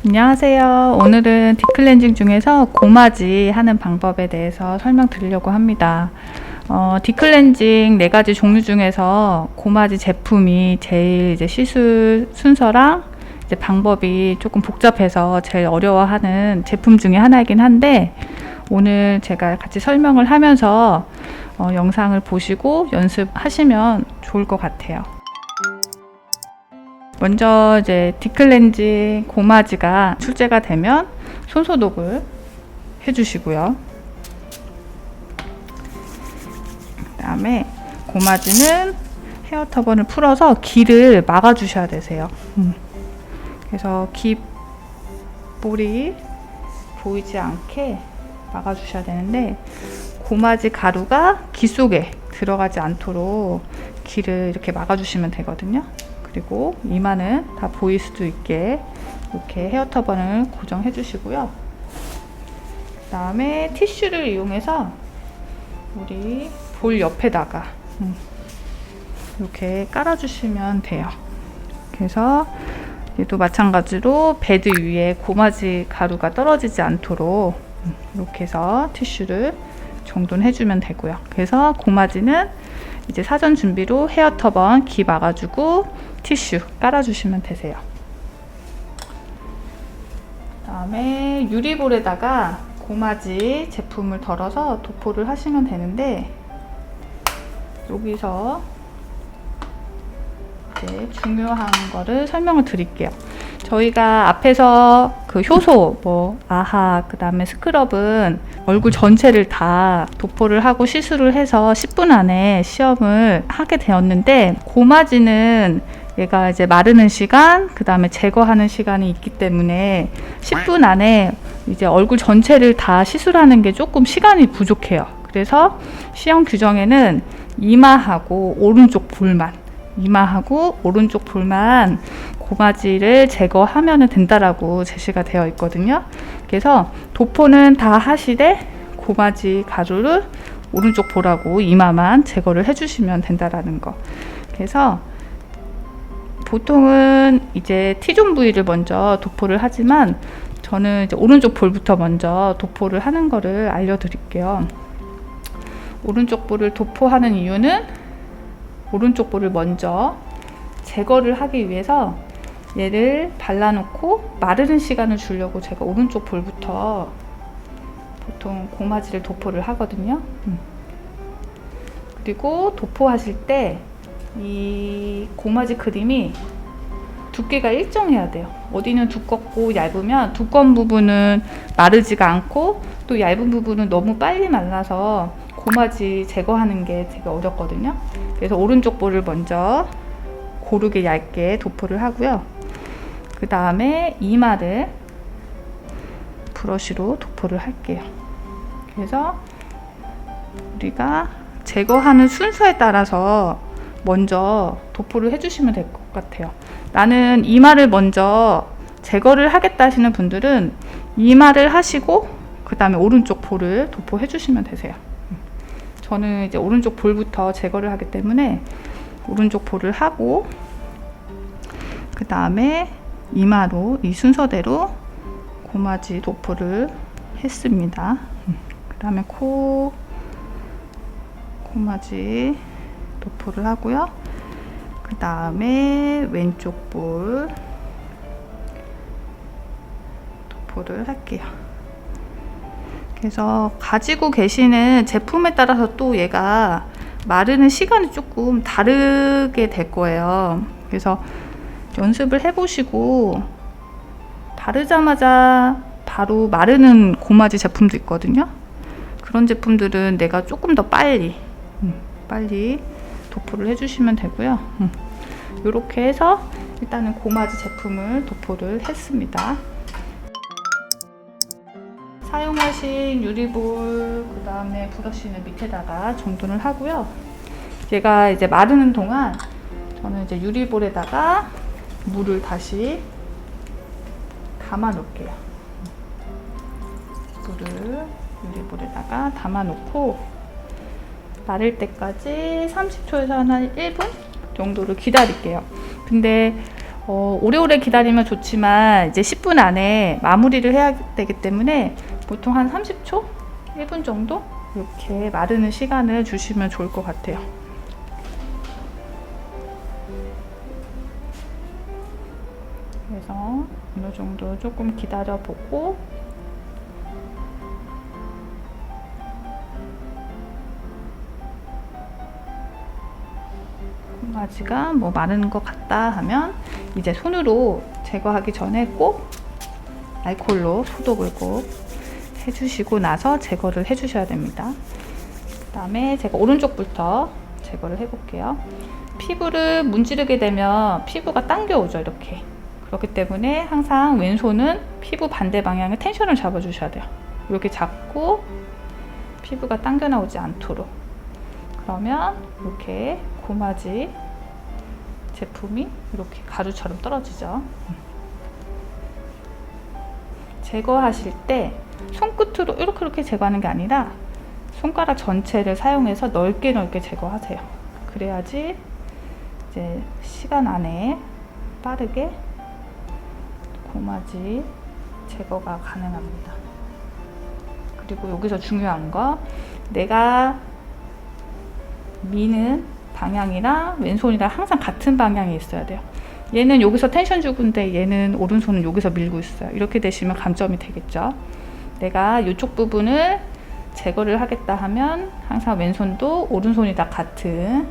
안녕하세요. 오늘은 딥클렌징 중에서 고마지 하는 방법에 대해서 설명드리려고 합니다. 딥클렌징 4가지 종류 중에서 고마지 제품이 제일 이제 시술 순서랑 이제 방법이 조금 복잡해서 제일 어려워하는 제품 중에 하나이긴 한데, 오늘 제가 같이 설명을 하면서 영상을 보시고 연습하시면 좋을 것 같아요. 먼저 이제 딥클렌징 고마지가 출제가 되면 손소독을 해주시고요. 그 다음에 고마지는 헤어 터번을 풀어서 길을 막아주셔야 되세요. 그래서 깃볼이 보이지 않게 막아주셔야 되는데, 고마지 가루가 귀 속에 들어가지 않도록 길을 이렇게 막아주시면 되거든요. 그리고 이마는 다 보일 수도 있게 이렇게 헤어 터번을 고정해 주시고요. 그 다음에 티슈를 이용해서 우리 볼 옆에다가 이렇게 깔아주시면 돼요. 그래서 얘도 마찬가지로 베드 위에 고마지 가루가 떨어지지 않도록 이렇게 해서 티슈를 정돈해 주면 되고요. 그래서 고마지는 이제 사전 준비로 헤어 터번 귀 막아주고 티슈 깔아주시면 되세요. 그 다음에 유리볼에다가 고마지 제품을 덜어서 도포를 하시면 되는데, 여기서 이제 중요한 거를 설명을 드릴게요. 저희가 앞에서 그 효소, 아하, 그 다음에 스크럽은 얼굴 전체를 다 도포를 하고 시술을 해서 10분 안에 시험을 하게 되었는데, 고마지는 얘가 이제 마르는 시간, 그 다음에 제거하는 시간이 있기 때문에 10분 안에 이제 얼굴 전체를 다 시술하는 게 조금 시간이 부족해요. 그래서 시험 규정에는 이마하고 오른쪽 볼만, 이마하고 오른쪽 볼만 고마지를 제거하면 된다라고 제시가 되어 있거든요. 그래서 도포는 다 하시되 고마지 가루를 오른쪽 볼하고 이마만 제거를 해주시면 된다라는 거. 그래서 보통은 이제 T존 부위를 먼저 도포를 하지만, 저는 이제 오른쪽 볼부터 먼저 도포를 하는 거를 알려드릴게요. 오른쪽 볼을 도포하는 이유는 오른쪽 볼을 먼저 제거를 하기 위해서 얘를 발라놓고 마르는 시간을 주려고 제가 오른쪽 볼부터 보통 고마지를 도포를 하거든요. 그리고 도포하실 때 이 고마지 크림이 두께가 일정해야 돼요. 어디는 두껍고 얇으면 두꺼운 부분은 마르지가 않고, 또 얇은 부분은 너무 빨리 말라서 고마지 제거하는 게 되게 어렵거든요. 그래서 오른쪽 볼을 먼저 고르게 얇게 도포를 하고요. 그 다음에 이마를 브러쉬로 도포를 할게요. 그래서 우리가 제거하는 순서에 따라서 먼저 도포를 해주시면 될 것 같아요. 나는 이마를 먼저 제거를 하겠다 하시는 분들은 이마를 하시고 그 다음에 오른쪽 볼을 도포해 주시면 되세요. 저는 이제 오른쪽 볼부터 제거를 하기 때문에 오른쪽 볼을 하고, 그 다음에 이마로 이 순서대로 고마지 도포를 했습니다. 그 다음에 코 고마지 도포를 하고요. 그 다음에 왼쪽 볼 도포를 할게요. 그래서 가지고 계시는 제품에 따라서 또 얘가 마르는 시간이 조금 다르게 될 거예요. 그래서 연습을 해보시고, 바르자마자 바로 마르는 고마지 제품도 있거든요. 그런 제품들은 내가 조금 더 빨리 도포를 해주시면 되고요. 이렇게 해서 일단은 고마지 제품을 도포를 했습니다. 사용하신 유리볼, 그 다음에 브러쉬는 밑에다가 정돈을 하고요. 얘가 이제 마르는 동안 저는 이제 유리볼에다가 물을 다시 담아 놓을게요. 물을 유리볼에다가 담아 놓고 마를 때까지 30초에서 한 1분 정도를 기다릴게요. 근데 오래오래 기다리면 좋지만 이제 10분 안에 마무리를 해야 되기 때문에 보통 한 30초? 1분 정도? 이렇게 마르는 시간을 주시면 좋을 것 같아요. 그래서 어느 정도 조금 기다려보고 콩가지가 뭐 마르는 것 같다 하면 이제 손으로 제거하기 전에 꼭 알코올로 소독을 꼭 해주시고 나서 제거를 해주셔야 됩니다. 그 다음에 제가 오른쪽부터 제거를 해볼게요. 피부를 문지르게 되면 피부가 당겨오죠, 이렇게. 그렇기 때문에 항상 왼손은 피부 반대 방향에 텐션을 잡아주셔야 돼요. 이렇게 잡고 피부가 당겨 나오지 않도록. 그러면 이렇게 고마지 제품이 이렇게 가루처럼 떨어지죠. 제거하실 때 손끝으로 이렇게 제거하는 게 아니라 손가락 전체를 사용해서 넓게 제거하세요. 그래야지 이제 시간 안에 빠르게 고마지 제거가 가능합니다. 그리고 여기서 중요한 거, 내가 미는 방향이랑 왼손이랑 항상 같은 방향에 있어야 돼요. 얘는 여기서 텐션 주고인데 얘는 오른손은 여기서 밀고 있어요. 이렇게 되시면 감점이 되겠죠. 내가 이쪽 부분을 제거를 하겠다 하면 항상 왼손도 오른손이랑 같은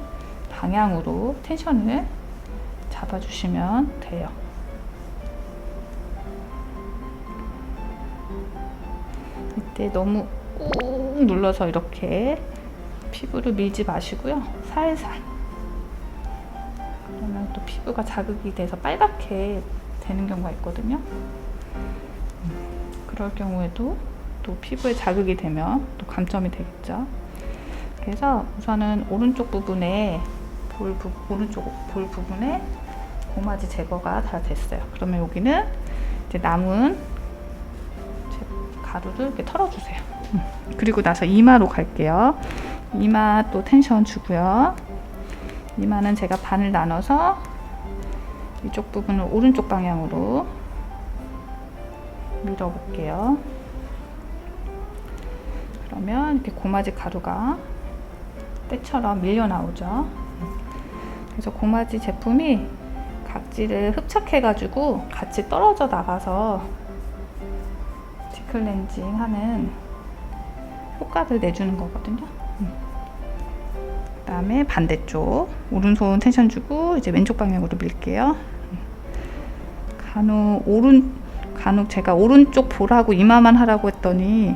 방향으로 텐션을 잡아주시면 돼요. 이때 너무 꾹 눌러서 이렇게 피부를 밀지 마시고요. 살살. 그러면 또 피부가 자극이 돼서 빨갛게 되는 경우가 있거든요. 그럴 경우에도 또 피부에 자극이 되면 또 감점이 되겠죠. 그래서 우선은 오른쪽 부분에 오른쪽 볼 부분에 고마지 제거가 다 됐어요. 그러면 여기는 이제 남은 가루를 이렇게 털어주세요. 그리고 나서 이마로 갈게요. 이마 또 텐션 주고요. 이마는 제가 반을 나눠서 이쪽 부분을 오른쪽 방향으로 밀어볼게요. 그러면 이렇게 고마지 가루가 때처럼 밀려 나오죠. 그래서 고마지 제품이 각질을 흡착해가지고 같이 떨어져 나가서 디클렌징 하는 효과를 내주는 거거든요. 그 다음에 반대쪽 오른손 텐션 주고 이제 왼쪽 방향으로 밀게요. 간혹 제가 오른쪽 볼하고 이마만 하라고 했더니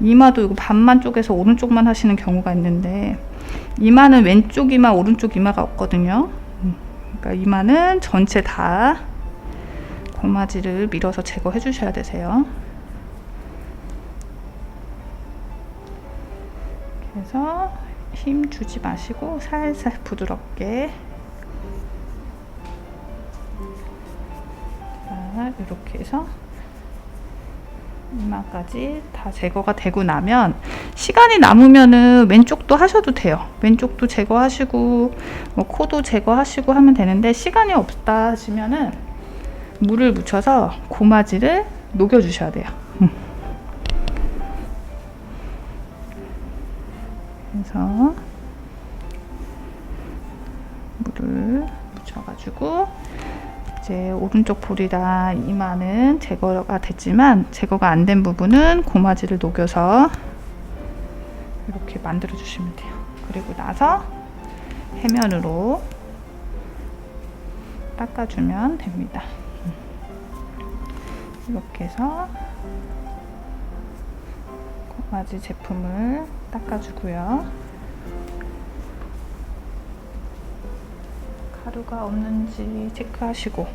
이마도 이거 반만 쪼개서 오른쪽만 하시는 경우가 있는데, 이마는 왼쪽 이마 오른쪽 이마가 없거든요. 그러니까 이마는 전체 다 고마지를 밀어서 제거해 주셔야 되세요. 그래서 힘 주지 마시고 살살 부드럽게 이렇게 해서 이마까지 다 제거가 되고 나면, 시간이 남으면은 왼쪽도 하셔도 돼요. 왼쪽도 제거하시고 뭐 코도 제거하시고 하면 되는데, 시간이 없다 하시면은 물을 묻혀서 고마지를 녹여 주셔야 돼요. 그래서 물을 묻혀가지고 이제 오른쪽 볼이랑 이마는 제거가 됐지만, 제거가 안 된 부분은 고마지를 녹여서 이렇게 만들어 주시면 돼요. 그리고 나서 해면으로 닦아주면 됩니다. 이렇게 해서 고마지 제품을 닦아주고요. 가루가 없는지 체크하시고,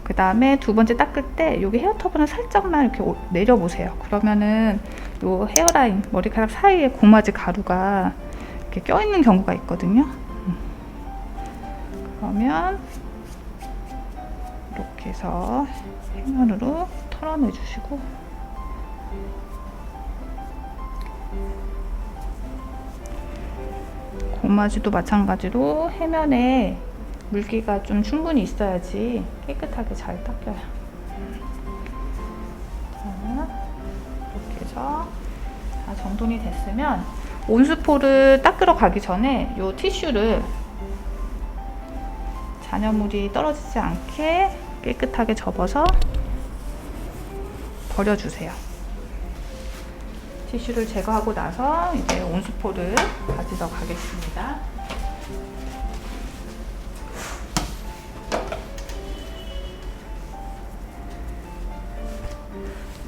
그 다음에 두 번째 닦을 때 여기 헤어터블을 살짝만 이렇게 내려보세요. 그러면은 요 헤어라인, 머리카락 사이에 고마지 가루가 이렇게 껴있는 경우가 있거든요. 그러면 이렇게 해서 해면으로 털어내 주시고, 고마지도 마찬가지로 해면에 물기가 좀 충분히 있어야지 깨끗하게 잘 닦여요. 자, 이렇게 해서 다 정돈이 됐으면 온수포를 닦으러 가기 전에 이 티슈를 잔여물이 떨어지지 않게 깨끗하게 접어서 버려주세요. 티슈를 제거하고 나서 이제 온수포를 가지러 가겠습니다.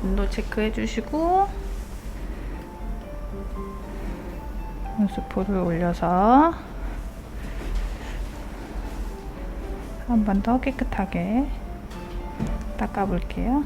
온도 체크해 주시고 온수포를 올려서 한 번 더 깨끗하게 닦아 볼게요.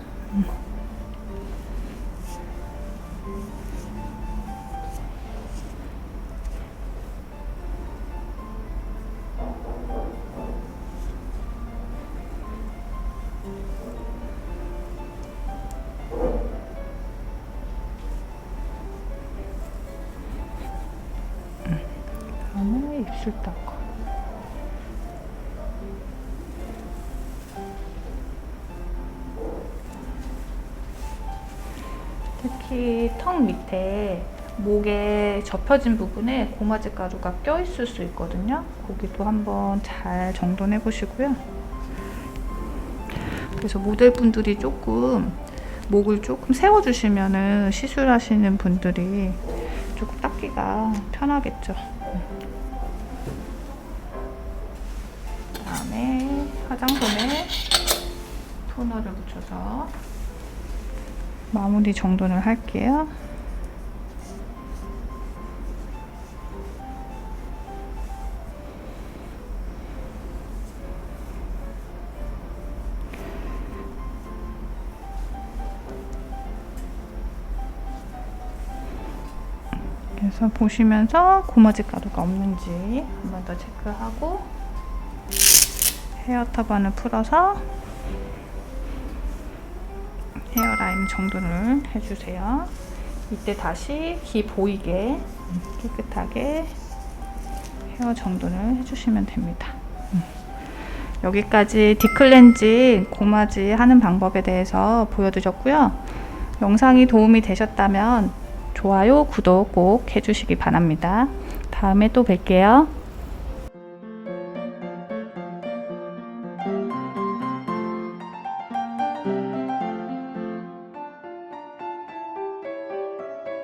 다음에 입술 닦아. 특히 턱 밑에 목에 접혀진 부분에 고마지 가루가 껴있을 수 있거든요. 거기도 한번 잘 정돈해 보시고요. 그래서 모델분들이 조금 목을 조금 세워주시면은 시술하시는 분들이 조금 닦기가 편하겠죠. 그다음에 화장솜에 토너를 묻혀서 마무리 정돈을 할게요. 그래서 보시면서 고마지 가루가 없는지 한 번 더 체크하고 헤어 터번을 풀어서 헤어라인 정돈을 해주세요. 이때 다시 기 보이게 깨끗하게 헤어 정돈을 해주시면 됩니다. 여기까지 딥클렌징 고마지 하는 방법에 대해서 보여드렸고요. 영상이 도움이 되셨다면 좋아요, 구독 꼭 해주시기 바랍니다. 다음에 또 뵐게요.